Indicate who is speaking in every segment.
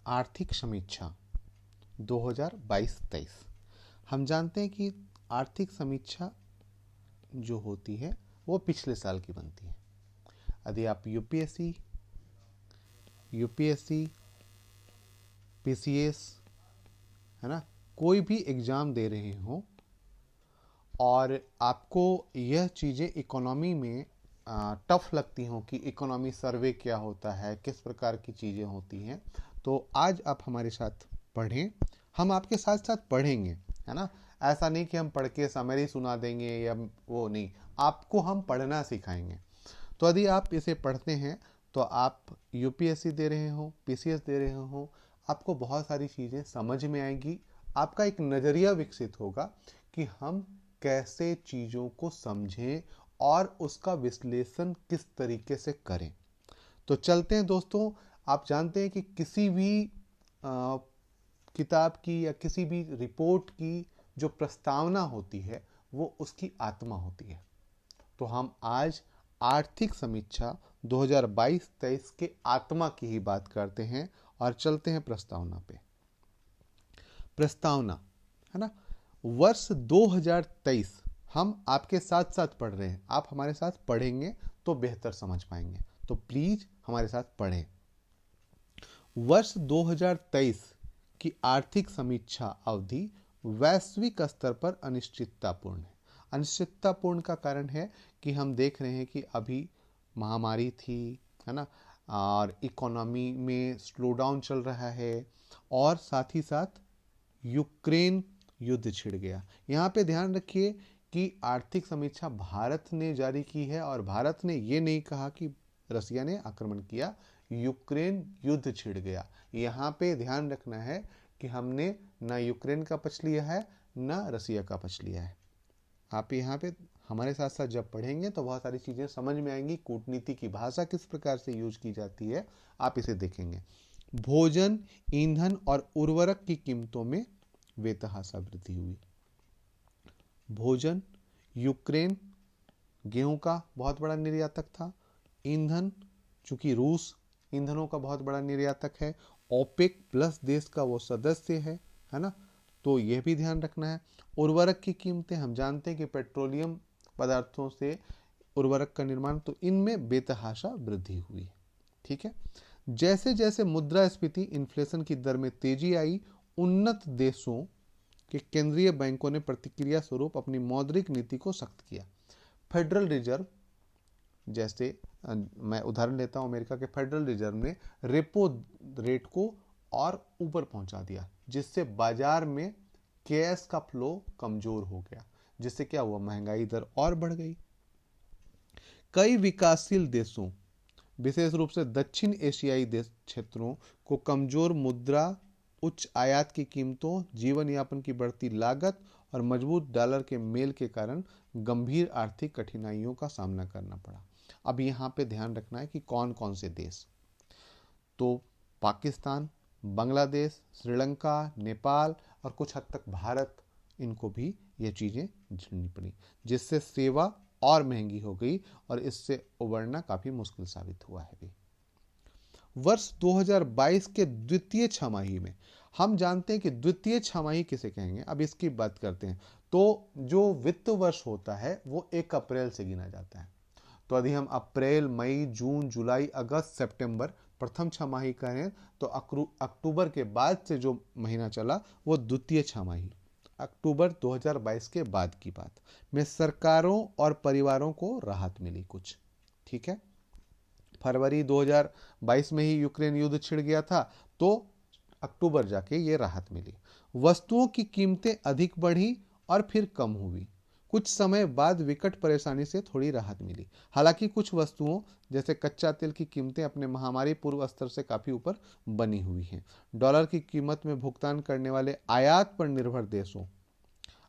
Speaker 1: आर्थिक समीक्षा 2022-23। हम जानते हैं कि आर्थिक समीक्षा जो होती है वो पिछले साल की बनती है। यदि आप यूपीएससी, पीसीएस, है ना, कोई भी एग्ज़ाम दे रहे हो और आपको यह चीज़ें इकोनॉमी में टफ लगती हो कि इकोनॉमी सर्वे क्या होता है, किस प्रकार की चीज़ें होती हैं, तो आज आप हमारे साथ पढ़ें। हम आपके साथ साथ पढ़ेंगे, है ना। ऐसा नहीं कि हम पढ़ के समरी सुना देंगे या वो नहीं, आपको हम पढ़ना सिखाएंगे। तो यदि आप इसे पढ़ते हैं तो आप यूपीएससी दे रहे हो, पीसीएस दे रहे हो, आपको बहुत सारी चीज़ें समझ में आएंगी। आपका एक नज़रिया विकसित होगा कि हम कैसे चीज़ों को समझें और उसका विश्लेषण किस तरीके से करें। तो चलते हैं दोस्तों। आप जानते हैं कि किसी भी किताब की या किसी भी रिपोर्ट की जो प्रस्तावना होती है वो उसकी आत्मा होती है। तो हम आज आर्थिक समीक्षा 2022-23 के आत्मा की ही बात करते हैं और चलते हैं प्रस्तावना पे। प्रस्तावना, है ना। वर्ष 2023 हम आपके साथ साथ पढ़ रहे हैं, आप हमारे साथ पढ़ेंगे तो बेहतर समझ पाएंगे, तो प्लीज हमारे साथ पढ़ें। वर्ष 2023 की आर्थिक समीक्षा अवधि वैश्विक स्तर पर अनिश्चिततापूर्ण है। अनिश्चिततापूर्ण का कारण है कि हम देख रहे हैं कि अभी महामारी थी, है ना, और इकोनॉमी में स्लो डाउन चल रहा है और साथ ही साथ यूक्रेन युद्ध छिड़ गया। यहाँ पे ध्यान रखिए कि आर्थिक समीक्षा भारत ने जारी की है और भारत ने ये नहीं कहा कि रसिया ने आक्रमण किया, यूक्रेन युद्ध छिड़ गया। यहाँ पे ध्यान रखना है कि हमने ना यूक्रेन का पक्ष लिया है ना रसिया का पक्ष लिया है। आप यहाँ पे हमारे साथ साथ जब पढ़ेंगे तो बहुत सारी चीज़ें समझ में आएंगी। कूटनीति की भाषा किस प्रकार से यूज की जाती है आप इसे देखेंगे। भोजन, ईंधन और उर्वरक की कीमतों में बेतहाशा वृद्धि हुई। भोजन, यूक्रेन गेहूं का बहुत बड़ा निर्यातक था। ईंधन, चूंकि रूस ईंधनों का बहुत बड़ा निर्यातक है, ओपेक प्लस देश का वो सदस्य है ना, तो यह भी ध्यान रखना है। उर्वरक की कीमतें, हम जानते हैं कि पेट्रोलियम पदार्थों से उर्वरक का निर्माण, तो इनमें बेतहाशा वृद्धि हुई। ठीक है। जैसे जैसे मुद्रास्फीति इन्फ्लेशन की दर में तेजी आई, उन्नत देशों के केंद्रीय बैंकों ने प्रतिक्रिया स्वरूप अपनी मौद्रिक नीति को सख्त किया। फेडरल रिजर्व, जैसे मैं उदाहरण लेता हूं, अमेरिका के फेडरल रिजर्व ने रेपो रेट को और ऊपर पहुंचा दिया, जिससे बाजार में कैश का फ्लो कमजोर हो गया, जिससे क्या हुआ, महंगाई दर और बढ़ गई। कई विकासशील देशों, विशेष रूप से दक्षिण एशियाई देश क्षेत्रों को कमजोर मुद्रा, उच्च आयात की कीमतों, जीवन यापन की बढ़ती लागत और मजबूत डॉलर के मेल के कारण गंभीर आर्थिक कठिनाइयों का सामना करना पड़ा। अब यहाँ पे ध्यान रखना है कि कौन कौन से देश, तो पाकिस्तान, बांग्लादेश, श्रीलंका, नेपाल और कुछ हद तक भारत, इनको भी ये चीज़ें झेलनी पड़ी, जिससे सेवा और महंगी हो गई और इससे उबरना काफ़ी मुश्किल साबित हुआ है भी। वर्ष 2022 के द्वितीय छमाही में, हम जानते हैं कि द्वितीय छमाही किसे कहेंगे, अब इसकी बात करते हैं। तो जो वित्त वर्ष होता है वो 1 अप्रैल से गिना जाता है। तो यदि हम अप्रैल, मई, जून, जुलाई, अगस्त, सितंबर प्रथम छमाही करें, तो अक्टूबर के बाद से जो महीना चला वो द्वितीय छमाही, अक्टूबर 2022 के बाद की बात में सरकारों और परिवारों को राहत मिली कुछ। ठीक है। फरवरी 2022 में ही यूक्रेन युद्ध छिड़ गया था, तो अक्टूबर जाके ये राहत मिली। वस्तुओं की कीमतें अधिक बढ़ी और फिर कम हुई। कुछ समय बाद विकट परेशानी से थोड़ी राहत मिली। हालांकि कुछ वस्तुओं जैसे कच्चा तेल की कीमतें अपने महामारी पूर्व स्तर से काफी ऊपर बनी हुई हैं। डॉलर की कीमत में भुगतान करने वाले आयात पर निर्भर देशों,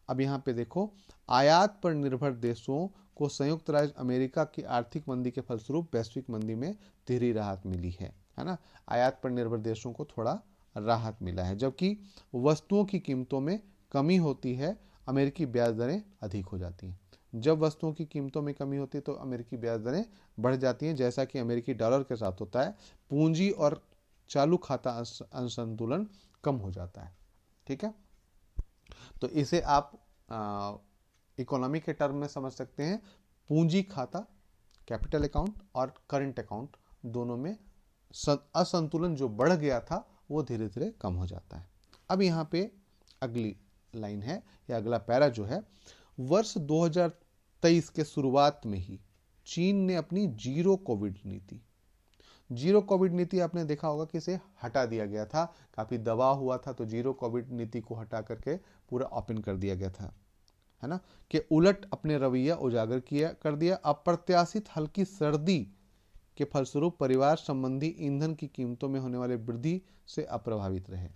Speaker 1: अब यहाँ पे देखो, आयात पर निर्भर देशों को संयुक्त राज्य अमेरिका की आर्थिक मंदी के फलस्वरूप वैश्विक मंदी में धीरे राहत मिली है ना। आयात पर निर्भर देशों को थोड़ा राहत मिला है, जबकि वस्तुओं की कीमतों में कमी होती है, अमेरिकी ब्याज दरें अधिक हो जाती हैं। जब वस्तुओं की कीमतों में कमी होती है तो अमेरिकी ब्याज दरें बढ़ जाती हैं, जैसा कि अमेरिकी डॉलर के साथ होता है। पूंजी और चालू खाता असंतुलन कम हो जाता है। ठीक है, तो इसे आप इकोनॉमी के टर्म में समझ सकते हैं। पूंजी खाता, कैपिटल अकाउंट और करंट अकाउंट दोनों में असंतुलन जो बढ़ गया था वो धीरे धीरे कम हो जाता है। अब यहाँ पे अगली लाइन है या अगला पैरा जो है, वर्ष 2023 के शुरुआत में ही चीन ने अपनी जीरो कोविड नीति आपने देखा होगा कि इसे हटा दिया गया था, काफी दबाव हुआ था, तो जीरो कोविड नीति को हटा करके पूरा ओपन कर दिया गया था, है ना, के उलट अपने रवैया उजागर कर दिया। अप्रत्याशित हल्की सर्दी के फलस्वरूप परिवार संबंधी ईंधन की कीमतों में होने वाले वृद्धि से अप्रभावित रहे,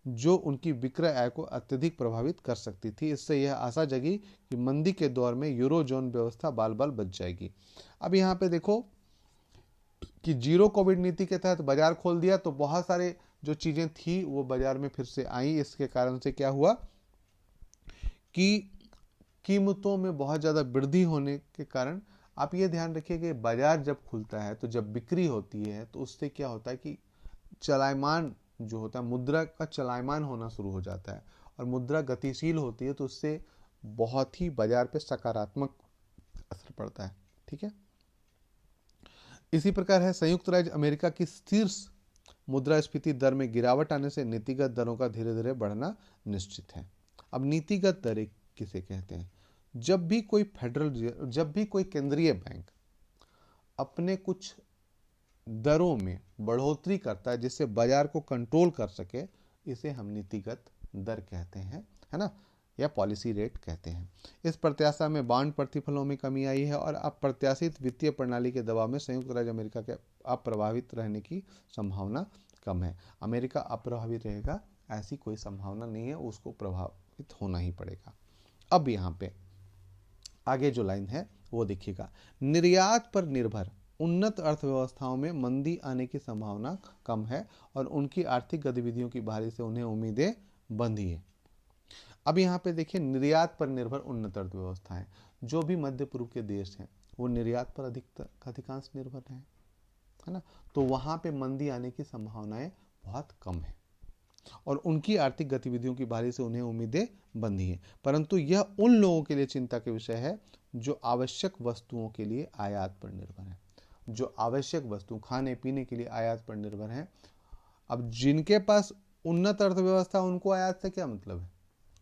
Speaker 1: जो उनकी विक्रय आय को अत्यधिक प्रभावित कर सकती थी। इससे यह आशा जगी कि मंदी के दौर में यूरोजोन व्यवस्था बाल बाल बच जाएगी। अब यहाँ पे देखो कि जीरो कोविड नीति के तहत बाजार खोल दिया, तो बहुत सारे जो चीजें थी वो बाजार में फिर से आई। इसके कारण से क्या हुआ कि कीमतों में बहुत ज्यादा वृद्धि होने के कारण, आप ये ध्यान रखिए कि बाजार जब खुलता है तो जब बिक्री होती है तो उससे क्या होता है कि चलायमान जो होता है, मुद्रा का चलायमान होना शुरू हो जाता है, और मुद्रा गतिशील होती है तो उससे बहुत ही बाजार पे सकारात्मक असर पड़ता है। ठीक है, इसी प्रकार है संयुक्त राज्य अमेरिका की शीर्ष मुद्रास्फीति दर में गिरावट आने से नीतिगत दरों का धीरे धीरे बढ़ना निश्चित है। अब नीतिगत दरें किसे कहते हैं? जब भी कोई केंद्रीय बैंक अपने कुछ दरों में बढ़ोतरी करता है जिससे बाजार को कंट्रोल कर सके, इसे हम नीतिगत दर कहते हैं, है ना, या पॉलिसी रेट कहते हैं। इस प्रत्याशा में बॉन्ड प्रतिफलों में कमी आई है और अप्रत्याशित वित्तीय प्रणाली के दबाव में संयुक्त राज्य अमेरिका के अप्रभावित रहने की संभावना कम है। अमेरिका अप्रभावित रहेगा ऐसी कोई संभावना नहीं है, उसको प्रभावित होना ही पड़ेगा। अब यहाँ पे आगे जो लाइन है वो देखिएगा, निर्यात पर निर्भर उन्नत अर्थव्यवस्थाओं में मंदी आने की संभावना कम है और उनकी आर्थिक गतिविधियों की बहाली से उन्हें उम्मीदें बंधी है। अब यहाँ पे देखिए, निर्यात पर निर्भर उन्नत अर्थव्यवस्थाएं, जो भी मध्य पूर्व के देश हैं वो निर्यात पर अधिकांश निर्भर हैं, है ना, तो वहाँ पे मंदी आने की संभावनाएं बहुत कम है और उनकी आर्थिक गतिविधियों की बहाली से उन्हें उम्मीदें बंधी हैं। परंतु यह उन लोगों के लिए चिंता का विषय है जो आवश्यक वस्तुओं के लिए आयात पर निर्भर है, जो आवश्यक वस्तु खाने पीने के लिए आयात पर निर्भर है। अब जिनके पास उन्नत अर्थव्यवस्था, उनको आयात से क्या मतलब है,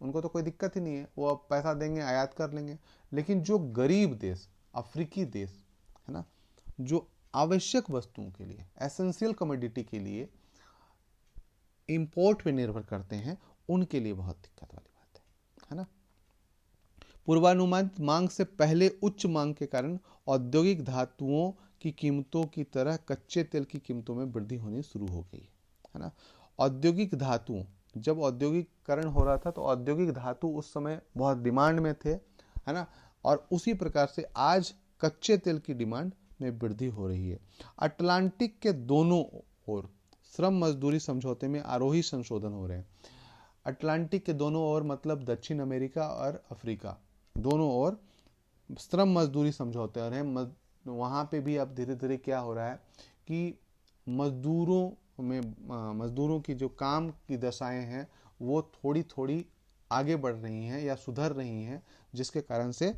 Speaker 1: उनको तो कोई दिक्कत ही नहीं है, वो अब पैसा देंगे आयात कर लेंगे। लेकिन जो गरीब देश, अफ्रीकी देश, है ना, जो आवश्यक वस्तुओं के लिए, एसेंशियल कमोडिटी के लिए इंपोर्ट पे निर्भर करते हैं, उनके लिए बहुत दिक्कत वाली बात है ना। पूर्वानुमानित मांग से पहले उच्च मांग के कारण औद्योगिक धातुओं की कीमतों की तरह कच्चे तेल की कीमतों में वृद्धि होनी शुरू हो गई है ना। औद्योगिक धातुओं, जब औद्योगिकरण हो रहा था तो औद्योगिक धातु उस समय बहुत डिमांड में थे, है ना, और उसी प्रकार से आज कच्चे तेल की डिमांड में वृद्धि हो रही है। अटलांटिक के दोनों ओर श्रम मजदूरी समझौते में आरोही संशोधन हो रहे हैं। अटलांटिक के दोनों ओर मतलब दक्षिण अमेरिका और अफ्रीका, दोनों ओर श्रम मजदूरी समझौते हो रहे हैं। वहाँ पे भी अब धीरे धीरे क्या हो रहा है कि मजदूरों की जो काम की दशाएं हैं वो थोड़ी थोड़ी आगे बढ़ रही हैं या सुधर रही हैं, जिसके कारण से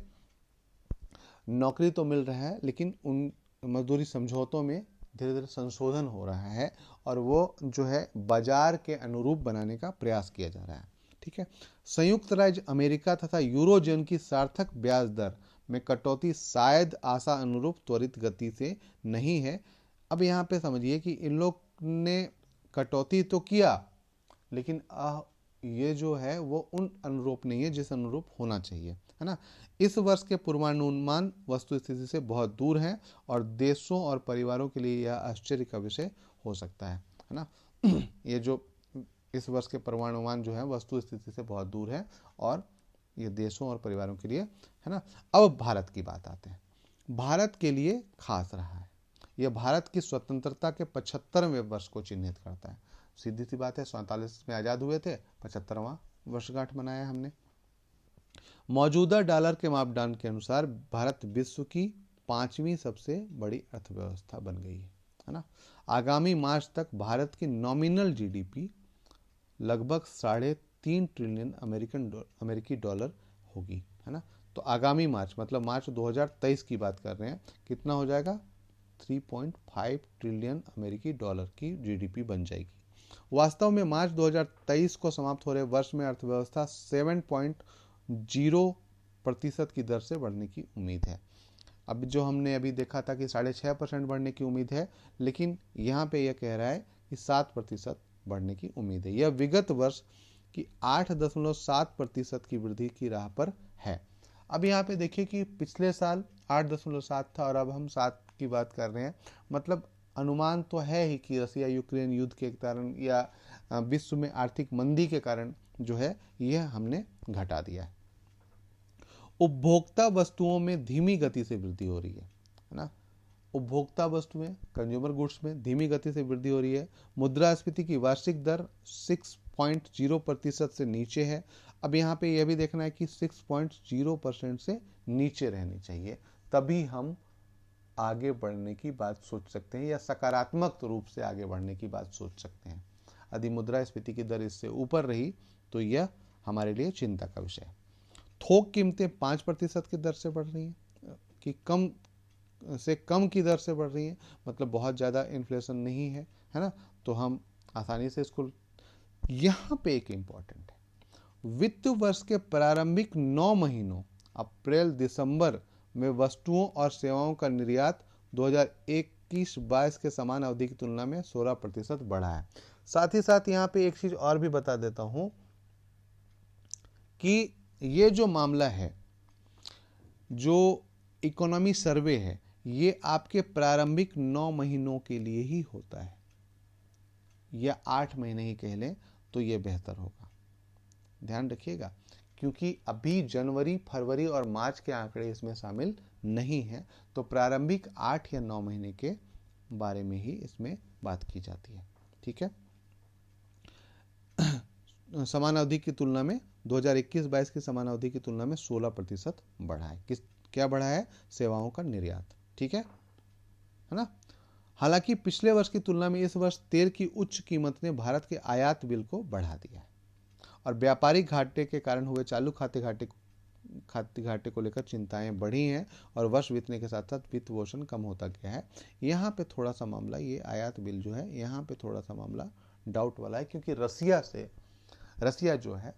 Speaker 1: नौकरी तो मिल रहा है लेकिन उन मजदूरी समझौतों में धीरे धीरे संशोधन हो रहा है और वो जो है बाजार के अनुरूप बनाने का प्रयास किया जा रहा है। ठीक है, संयुक्त राज्य अमेरिका तथा यूरोजोन की सार्थक ब्याज दर में कटौती शायद आशा अनुरूप त्वरित गति से नहीं है। अब यहाँ पे समझिए कि इन लोग ने कटौती तो किया, लेकिन ये जो है वो उन अनुरूप नहीं है जिस अनुरूप होना चाहिए, है ना। इस वर्ष के पूर्वानुमान वस्तु स्थिति से बहुत दूर हैं और देशों और परिवारों के लिए यह आश्चर्य का विषय हो सकता है ना। ये जो इस वर्ष के पूर्वानुमान जो है वस्तु स्थिति से बहुत दूर है और ये देशों और परिवारों के लिए, है ना। अब भारत की बात आते हैं। भारत के लिए खास रहा है, यह भारत की स्वतंत्रता के 75वें वर्ष को चिन्हित करता है। सीधी सी बात है, 47 में आज़ाद हुए थे, 75वां वर्षगांठ मनाया हमने। मौजूदा डॉलर के मापदंड के अनुसार भारत विश्व की 5वीं सबसे बड़ी अर्थव्यवस्था बन गई है ना। आगामी मार्च तक भारत की नॉमिनल जीडीपी लगभग 3.5 ट्रिलियन अमेरिकी डॉलर होगी, है ना। तो आगामी मार्च मतलब मार्च 2023 की बात कर रहे हैं, कितना हो जाएगा? 3.5 ट्रिलियन अमेरिकी डॉलर की जीडीपी बन जाएगी। वास्तव में मार्च 2023 को समाप्त हो रहे वर्ष में अर्थव्यवस्था 7.0% की दर से बढ़ने की उम्मीद है। अब जो हमने अभी देखा था कि 6.5% बढ़ने की उम्मीद है, लेकिन यहाँ पे यह कह रहा है कि 7% बढ़ने की उम्मीद है। यह विगत वर्ष की 8.7% की वृद्धि की राह पर है। अब यहाँ पे देखिए कि पिछले साल 8.7 था और अब हम 7 की बात कर रहे हैं। मतलब अनुमान तो है ही कि रसिया यूक्रेन युद्ध के कारण या विश्व में आर्थिक मंदी के कारण जो है यह हमने घटा दिया है। उपभोक्ता वस्तुओं में धीमी गति से वृद्धि हो रही है ना। उपभोक्ता वस्तुएं, कंज्यूमर गुड्स में धीमी गति से वृद्धि हो रही है। मुद्रास्फीति की वार्षिक दर 6.0% से नीचे है। अब यहाँ पे यह भी देखना है कि 6.0% से नीचे रहनी चाहिए, तभी हम आगे बढ़ने की बात सोच सकते हैं या सकारात्मक रूप से आगे बढ़ने की बात सोच सकते हैं। यदि मुद्रास्फीति की दर इससे ऊपर रही तो यह हमारे लिए चिंता का विषय है। थोक कीमतें 5% की दर से बढ़ रही हैं, कि कम से कम की दर से बढ़ रही हैं, मतलब बहुत ज़्यादा इन्फ्लेशन नहीं है, है ना। तो हम आसानी से इसको, यहाँ पे एक इम्पॉर्टेंट है, वित्त वर्ष के प्रारंभिक 9 महीनों अप्रैल दिसंबर में वस्तुओं और सेवाओं का निर्यात 2021-22 के समान अवधि की तुलना में 16% बढ़ा है। साथ ही साथ यहाँ पे एक चीज और भी बता देता हूं कि ये जो मामला है, जो इकोनॉमी सर्वे है, ये आपके प्रारंभिक 9 महीनों के लिए ही होता है, या 8 महीने ही कह लें तो ये बेहतर होगा। ध्यान रखिएगा, क्योंकि अभी जनवरी, फरवरी और मार्च के आंकड़े इसमें शामिल नहीं है, तो प्रारंभिक 8 या 9 महीने के बारे में ही इसमें बात की जाती है। ठीक है। समान अवधि की तुलना में 2021-22 की समान अवधि की तुलना में 16% बढ़ा है। क्या बढ़ा है? सेवाओं का निर्यात। ठीक है ना। हालांकि पिछले वर्ष की तुलना में इस वर्ष तेल की उच्च कीमत ने भारत के आयात बिल को बढ़ा दिया है और व्यापारिक घाटे के कारण हुए चालू खाते घाटे को लेकर चिंताएं बढ़ी हैं और वर्ष बीतने के साथ साथ वित्त पोषण कम होता गया है। यहाँ पे थोड़ा सा मामला, ये आयात बिल जो है, यहाँ पे थोड़ा सा मामला डाउट वाला है, क्योंकि रसिया जो है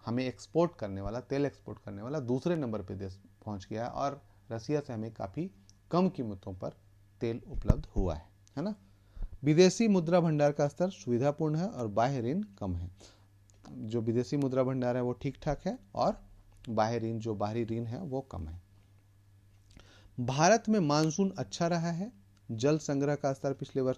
Speaker 1: हमें एक्सपोर्ट करने वाला, तेल एक्सपोर्ट करने वाला दूसरे नंबर पे देश पहुंच गया और रसिया से हमें काफ़ी कम कीमतों पर तेल उपलब्ध हुआ है ना। विदेशी मुद्रा भंडार का स्तर सुविधापूर्ण है और बाह्य ऋण कम है। जो विदेशी मुद्रा भंडार है वो ठीक ठाक है और बाह्य ऋण, जो बाहरी ऋण है वो कम है। भारत में मानसून अच्छा रहा है। जल संग्रह का स्तर पिछले वर्ष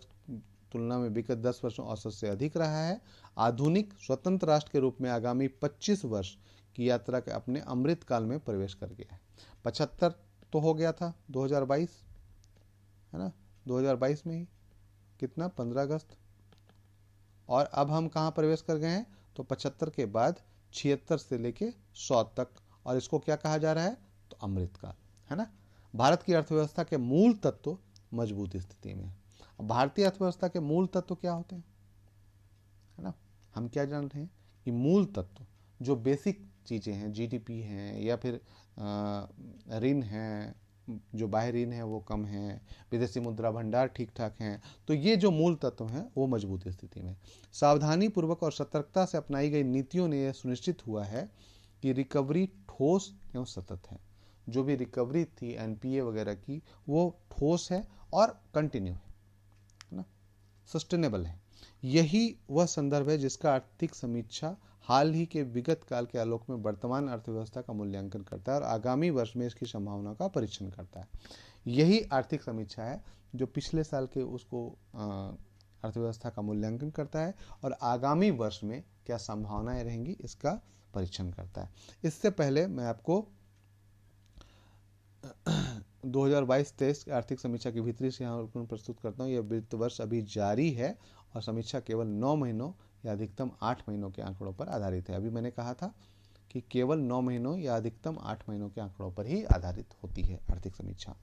Speaker 1: तुलना में विगत 10 वर्षों औसत से अधिक रहा है। आधुनिक स्वतंत्र राष्ट्र के रूप में आगामी 25 वर्ष की यात्रा के अपने अमृत काल में प्रवेश कर गया है। 75 तो हो गया था 2022, है ना। 2022 में ही कितना, 15 अगस्त, और अब हम कहाँ प्रवेश कर गए हैं? तो 75 के बाद 76 से लेके 100 तक, और इसको क्या कहा जा रहा है? तो अमृतकाल, है ना। भारत की अर्थव्यवस्था के मूल तत्व मजबूत स्थिति में है। भारतीय अर्थव्यवस्था के मूल तत्व क्या होते हैं, है ना। हम क्या जान रहे हैं कि मूल तत्व जो बेसिक चीज़ें हैं, जीडीपी हैं या फिर ऋण हैं, जो बाह्य ऋण है वो कम है, विदेशी मुद्रा भंडार ठीक ठाक हैं, तो ये जो मूल तत्व हैं वो मजबूत स्थिति में। सावधानी पूर्वक और सतर्कता से अपनाई गई नीतियों ने यह सुनिश्चित हुआ है कि रिकवरी ठोस एवं सतत है। जो भी रिकवरी थी एनपीए वगैरह की, वो ठोस है और कंटिन्यू है ना, सस्टेनेबल है। यही वह संदर्भ है जिसका आर्थिक समीक्षा हाल ही के विगत काल के आलोक में वर्तमान अर्थव्यवस्था का मूल्यांकन करता है और आगामी वर्ष में इसकी संभावना का परीक्षण करता है। यही आर्थिक समीक्षा है जो पिछले साल के उसको अर्थव्यवस्था का मूल्यांकन करता है और आगामी वर्ष में क्या संभावनाएं रहेंगी इसका परीक्षण करता है। इससे पहले मैं आपको 2022-23 आर्थिक समीक्षा की भीतरी से यहाँ प्रस्तुत करता हूँ। यह वित्त वर्ष अभी जारी है और समीक्षा केवल 9 महीनों या अधिकतम 8 महीनों के आंकड़ों पर आधारित है। अभी मैंने कहा था कि केवल 9 महीनों या अधिकतम 8 महीनों के आंकड़ों पर ही आधारित होती है आर्थिक समीक्षा।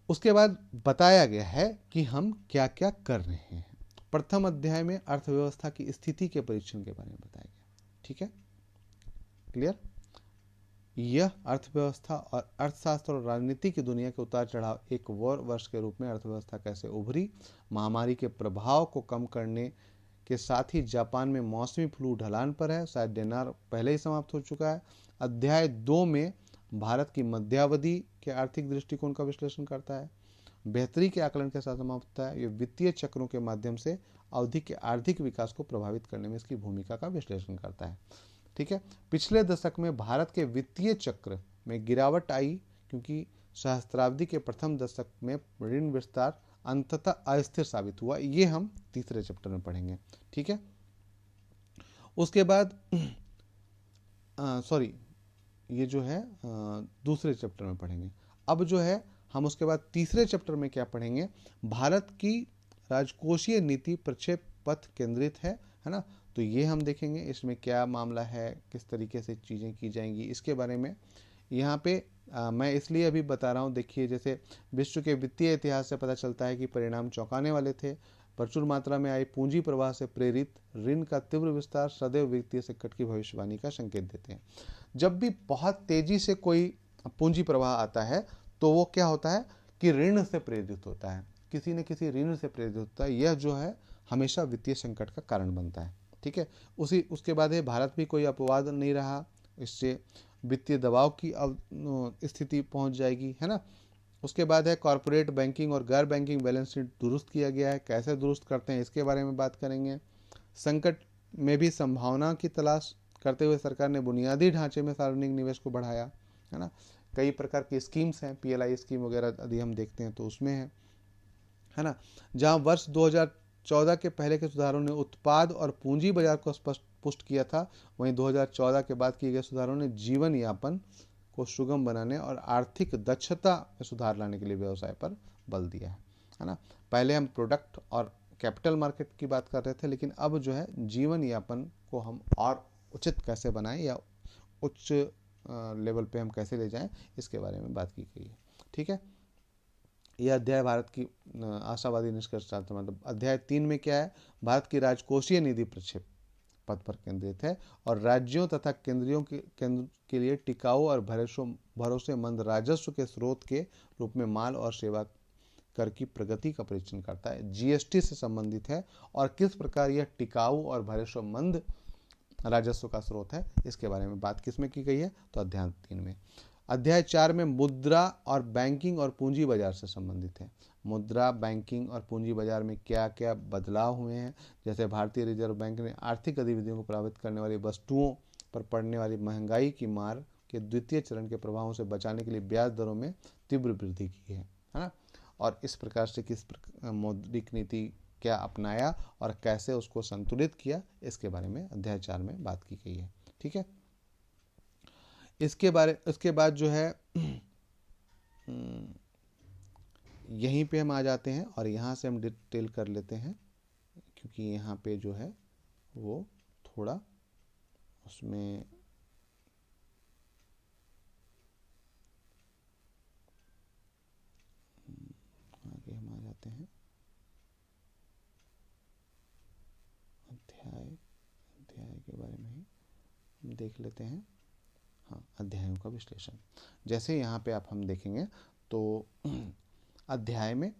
Speaker 1: उसके बाद बताया गया है कि हम क्या क्या कर रहे हैं। प्रथम अध्याय में अर्थव्यवस्था की स्थिति के परीक्षण के बारे में बताया गया। ठीक है, क्लियर। यह अर्थव्यवस्था और अर्थशास्त्र और राजनीति की दुनिया के उतार चढ़ाव, एक और वर्ष के रूप में अर्थव्यवस्था कैसे उभरी, महामारी के प्रभाव को कम करने के साथ ही जापान में मौसमी फ्लू ढलान पर है, शायद डेनार पहले ही समाप्त हो चुका है। अध्याय 2 में भारत की मध्यावधि के आर्थिक दृष्टिकोण का विश्लेषण करता है। बेहतरी के आकलन के साथ समाप्त होता है। ये वित्तीय चक्रों के माध्यम से अवधि के आर्थिक विकास को प्रभावित करने में इसकी भूमिका का विश्लेषण करता है। ठीक है, पिछले दशक में भारत के वित्तीय चक्र में गिरावट आई क्योंकि सहस्त्राब्दी के प्रथम दशक में ऋण विस्तार अंततः अस्थिर साबित हुआ। ये हम तीसरे चैप्टर में पढ़ेंगे। ठीक है, उसके बाद ये जो है दूसरे चैप्टर में पढ़ेंगे। अब जो है हम उसके बाद तीसरे चैप्टर में क्या पढ़ेंगे, भारत की राजकोषीय नीति प्रक्षेप पथ केंद्रित है ना। तो ये हम देखेंगे इसमें क्या मामला है, किस तरीके से चीज़ें की जाएंगी, इसके बारे में यहाँ पे मैं इसलिए अभी बता रहा हूँ। देखिए, जैसे विश्व के वित्तीय इतिहास से पता चलता है कि परिणाम चौंकाने वाले थे। प्रचुर मात्रा में आई पूंजी प्रवाह से प्रेरित ऋण का तीव्र विस्तार सदैव वित्तीय संकट की भविष्यवाणी का संकेत देते हैं। जब भी बहुत तेजी से कोई पूंजी प्रवाह आता है तो वो क्या होता है कि ऋण से प्रेरित होता है, किसी न किसी ऋण से प्रेरित होता है। यह जो है हमेशा वित्तीय संकट का कारण बनता है। ठीक है, उसके बाद है भारत भी कोई अपवाद नहीं रहा, इससे वित्तीय दबाव की स्थिति पहुंच जाएगी, है ना। उसके बाद है कॉरपोरेट बैंकिंग और गैर बैंकिंग बैलेंस शीट दुरुस्त किया गया है। कैसे दुरुस्त करते हैं इसके बारे में बात करेंगे। संकट में भी संभावना की तलाश करते हुए सरकार ने बुनियादी ढांचे में सार्वजनिक निवेश को बढ़ाया, है ना। कई प्रकार की स्कीम्स हैं, PLI स्कीम वगैरह यदि हम देखते हैं तो उसमें है ना। जहां वर्ष 2014 के पहले के सुधारों ने उत्पाद और पूंजी बाजार को स्पष्ट पुष्ट किया था, वहीं 2014 के बाद किए गए सुधारों ने जीवन यापन को सुगम बनाने और आर्थिक दक्षता में सुधार लाने के लिए व्यवसाय पर बल दिया है ना। पहले हम प्रोडक्ट और कैपिटल मार्केट की बात कर रहे थे, लेकिन अब जो है जीवन यापन को हम और उचित कैसे बनाएं या उच्च लेवल पे हम कैसे ले जाएं, इसके बारे में बात की गई है। ठीक है, यह अध्याय भारत की आशावादी निष्कर्ष, मतलब अध्याय 3 में क्या है, भारत की राजकोषीय निधि प्रक्षेप पद पर केंद्रित है और राज्यों तथा केंद्रियों के लिए टिकाऊ और भरोसेमंद राजस्व के स्रोत के रूप में माल और सेवा कर की प्रगति का परीक्षण करता है। GST से संबंधित है और किस प्रकार यह टिकाऊ और भरोसेमंद राजस्व का स्रोत है, इसके बारे में बात किसमें की गई है, तो अध्याय 3 में। अध्याय 4 में मुद्रा और बैंकिंग और पूंजी बाजार से संबंधित है। मुद्रा, बैंकिंग और पूंजी बाजार में क्या क्या बदलाव हुए हैं, जैसे भारतीय रिजर्व बैंक ने आर्थिक गतिविधियों को प्रभावित करने वाली वस्तुओं पर पड़ने वाली महंगाई की मार के द्वितीय चरण के प्रभावों से बचाने के लिए ब्याज दरों में तीव्र वृद्धि की है ना। और इस प्रकार से किस मौद्रिक नीति क्या अपनाया और कैसे उसको संतुलित किया, इसके बारे में अध्याय 4 में बात की गई है। ठीक है, इसके बाद जो है यहीं पे हम आ जाते हैं और यहाँ से हम डिटेल कर लेते हैं, क्योंकि यहाँ पे जो है वो थोड़ा उसमें आगे हम आ जाते हैं। अध्याय के बारे में ही हम देख लेते हैं। हाँ, अध्यायों का विश्लेषण, जैसे यहाँ पे हम देखेंगे तो अध्याय में,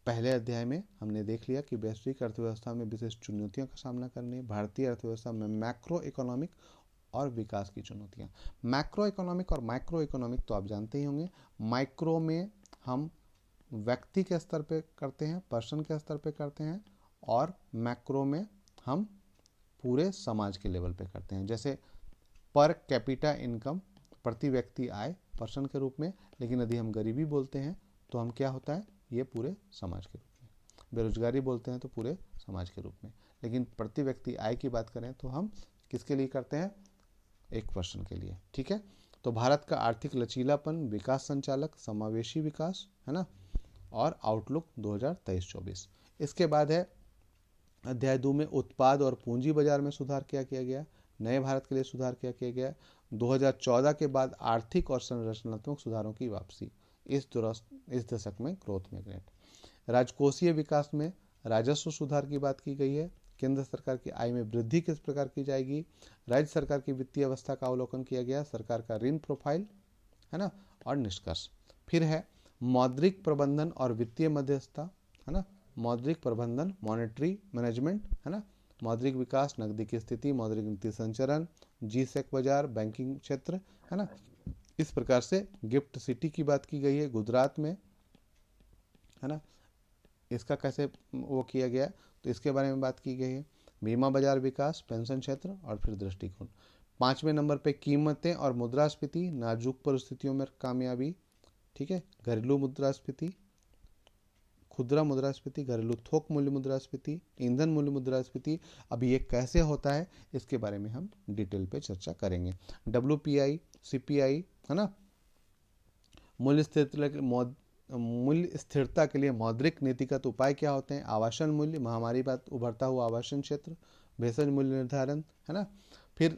Speaker 1: पहले अध्याय में हमने देख लिया कि वैश्विक अर्थव्यवस्था में विशेष चुनौतियों का सामना करने, भारतीय अर्थव्यवस्था में मैक्रो इकोनॉमिक और विकास की चुनौतियाँ। मैक्रो इकोनॉमिक और माइक्रो इकोनॉमिक तो आप जानते ही होंगे। माइक्रो में हम व्यक्ति के स्तर पे करते हैं, पर्सन के स्तर पे करते हैं, और मैक्रो में हम पूरे समाज के लेवल पे करते हैं। जैसे पर कैपिटा इनकम, प्रति व्यक्ति आय पर्सन के रूप में, लेकिन यदि हम गरीबी बोलते हैं तो हम क्या होता है, ये पूरे समाज के रूप में। बेरोजगारी बोलते हैं तो पूरे समाज के रूप में, लेकिन प्रति व्यक्ति आय की बात करें तो हम किसके लिए करते हैं, एक पर्सन के लिए। ठीक है, तो भारत का आर्थिक लचीलापन, विकास संचालक, समावेशी विकास, है ना, और आउटलुक 2023-24। इसके बाद है अध्याय 2 में उत्पाद और पूंजी बाजार में सुधार क्या किया गया, नए भारत के लिए सुधार क्या किया गया, 2014 के बाद आर्थिक और संरचनात्मक सुधारों की वापसी। इस दशक में ग्रोथ मैग्नेट। राजकोषीय विकास में राजस्व सुधार की बात की गई है। केंद्र सरकार की आय में वृद्धि किस प्रकार की जाएगी। राज्य सरकार की वित्तीय अवस्था का अवलोकन किया गया, सरकार का ऋण प्रोफाइल, है ना, और निष्कर्ष। फिर है मौद्रिक प्रबंधन और वित्तीय मध्यस्थता, है ना, मौद्रिक प्रबंधन, मॉनेटरी मैनेजमेंट, है ना, मौद्रिक विकास, नकदी की स्थिति, मौद्रिक नीति संचरण, G-Sec बाजार, बैंकिंग क्षेत्र, है ना। इस प्रकार से गिफ्ट सिटी की बात की गई है गुजरात में, है ना, इसका कैसे वो किया गया तो इसके बारे में बात की गई है। बीमा बाजार विकास, पेंशन क्षेत्र और फिर दृष्टिकोण। 5वें नंबर पे कीमतें और मुद्रास्फीति, नाजुक परिस्थितियों में कामयाबी, ठीक है। घरेलू मुद्रास्फीति, खुदरा मुद्रास्फीति, घरेलू थोक मूल्य मुद्रास्फीति, ईंधन मूल्य मुद्रास्फीति। अभी ये कैसे होता है इसके बारे में हम डिटेल पे चर्चा करेंगे। WPI, CPI, है ना, मूल्य स्थिरता के लिए मौद्रिक नीतिगत उपाय क्या होते हैं। आवासन मूल्य, महामारी बाद उभरता हुआ आवासन क्षेत्र, भेषज मूल्य निर्धारण, है ना। फिर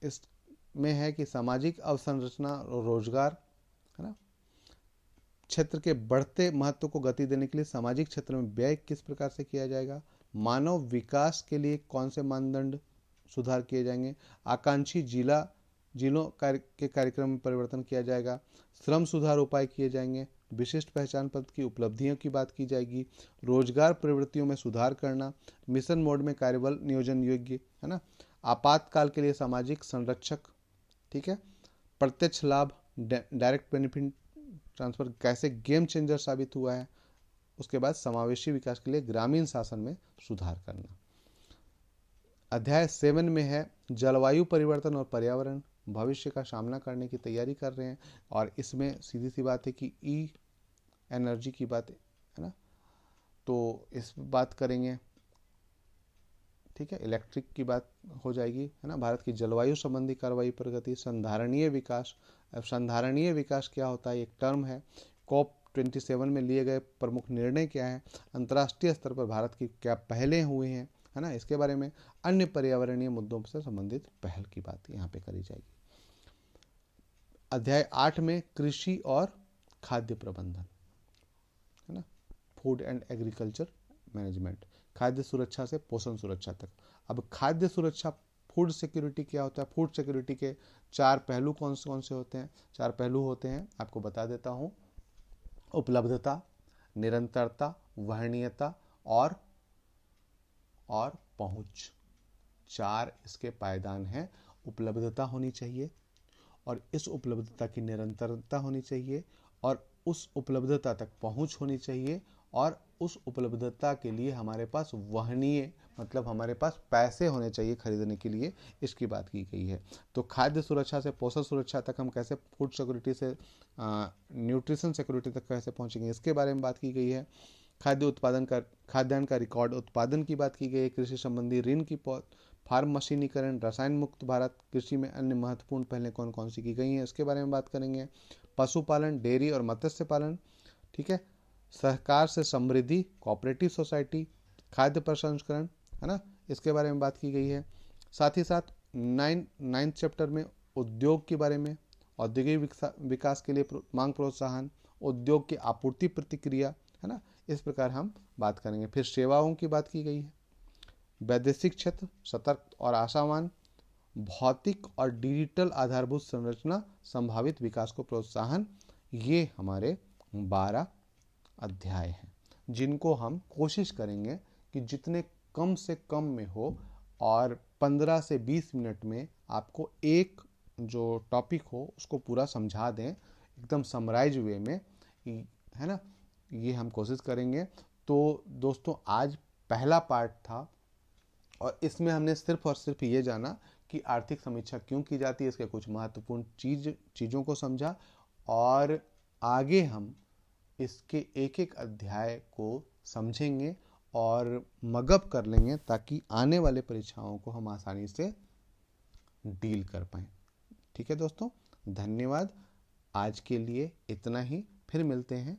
Speaker 1: इसमें है कि सामाजिक अवसंरचना और रोजगार, है ना, क्षेत्र के बढ़ते महत्व को गति देने के लिए सामाजिक क्षेत्र में व्यय किस प्रकार से किया जाएगा। मानव विकास के लिए कौन से मानदंड सुधार किए जाएंगे। आकांक्षी जिलों के कार्यक्रम में परिवर्तन किया जाएगा। श्रम सुधार उपाय किए जाएंगे। विशिष्ट पहचान पत्र की उपलब्धियों की बात की जाएगी। रोजगार प्रवृत्तियों में सुधार करना, मिशन मोड में कार्यबल नियोजन योग्य, है ना, आपातकाल के लिए सामाजिक संरक्षक, ठीक है, प्रत्यक्ष लाभ, डायरेक्ट बेनिफिट ट्रांसफर कैसे गेम चेंजर साबित हुआ है। उसके बाद समावेशी विकास के लिए ग्रामीण शासन में सुधार करना। अध्याय 7 में है जलवायु परिवर्तन और पर्यावरण, भविष्य का सामना करने की तैयारी कर रहे हैं। और इसमें सीधी सी बात है कि ई एनर्जी की बात है ना, तो इस बात करेंगे, ठीक है। इलेक्ट्रिक की बात हो जाएगी, है ना। भारत की जलवायु संबंधी कार्रवाई प्रगति, संधारणीय विकास। अब संधारणीय विकास क्या होता है, एक टर्म है। COP27 में लिए गए प्रमुख निर्णय क्या है। अंतर्राष्ट्रीय स्तर पर भारत की क्या पहलें हुई हैं, है ना, इसके बारे में। अन्य पर्यावरणीय मुद्दों से संबंधित पहल की बात यहाँ पे करी जाएगी। अध्याय 8 में कृषि और खाद्य प्रबंधन, है ना, फूड एंड एग्रीकल्चर मैनेजमेंट, खाद्य सुरक्षा से पोषण सुरक्षा तक। अब खाद्य सुरक्षा, फूड सिक्योरिटी क्या होता है। फूड सिक्योरिटी के 4 पहलू कौन से होते हैं। 4 पहलू होते हैं, आपको बता देता हूँ। उपलब्धता, निरंतरता, वहनीयता और पहुंच। 4 इसके पायदान हैं। उपलब्धता होनी चाहिए और इस उपलब्धता की निरंतरता होनी चाहिए और उस उपलब्धता तक पहुंच होनी चाहिए और उस उपलब्धता के लिए हमारे पास वहनीय, मतलब हमारे पास पैसे होने चाहिए खरीदने के लिए, इसकी बात की गई है। तो खाद्य सुरक्षा से पोषण सुरक्षा तक हम कैसे, फूड सिक्योरिटी से न्यूट्रिशन सिक्योरिटी तक कैसे पहुंचेंगे, इसके बारे में बात की गई है। खाद्यान्न का रिकॉर्ड उत्पादन की बात की गई है। कृषि संबंधी ऋण की फार्म मशीनीकरण, रसायन मुक्त भारत, कृषि में अन्य महत्वपूर्ण पहलें कौन कौन सी की गई हैं, इसके बारे में बात करेंगे। पशुपालन, डेयरी और मत्स्य पालन, ठीक है। सहकार से समृद्धि, कोऑपरेटिव सोसाइटी, खाद्य प्रसंस्करण, है ना, इसके बारे में बात की गई है। साथ ही साथ 9th चैप्टर में उद्योग के बारे में, औद्योगिक विकास के लिए मांग प्रोत्साहन, उद्योग की आपूर्ति प्रतिक्रिया, है ना, इस प्रकार हम बात करेंगे। फिर सेवाओं की बात की गई है। वैदेशिक क्षेत्र, सतर्क और आशावान, भौतिक और डिजिटल आधारभूत संरचना, संभावित विकास को प्रोत्साहन। ये हमारे 12 अध्याय हैं जिनको हम कोशिश करेंगे कि जितने कम से कम में हो और 15 से 20 मिनट में आपको एक जो टॉपिक हो उसको पूरा समझा दें एकदम समराइज वे में, है ना, ये हम कोशिश करेंगे। तो दोस्तों आज पहला पार्ट था और इसमें हमने सिर्फ और सिर्फ ये जाना कि आर्थिक समीक्षा क्यों की जाती है, इसके कुछ महत्वपूर्ण चीज़ों को समझा और आगे हम इसके एक एक अध्याय को समझेंगे और मगअप कर लेंगे ताकि आने वाले परीक्षाओं को हम आसानी से डील कर पाएँ। ठीक है दोस्तों, धन्यवाद। आज के लिए इतना ही, फिर मिलते हैं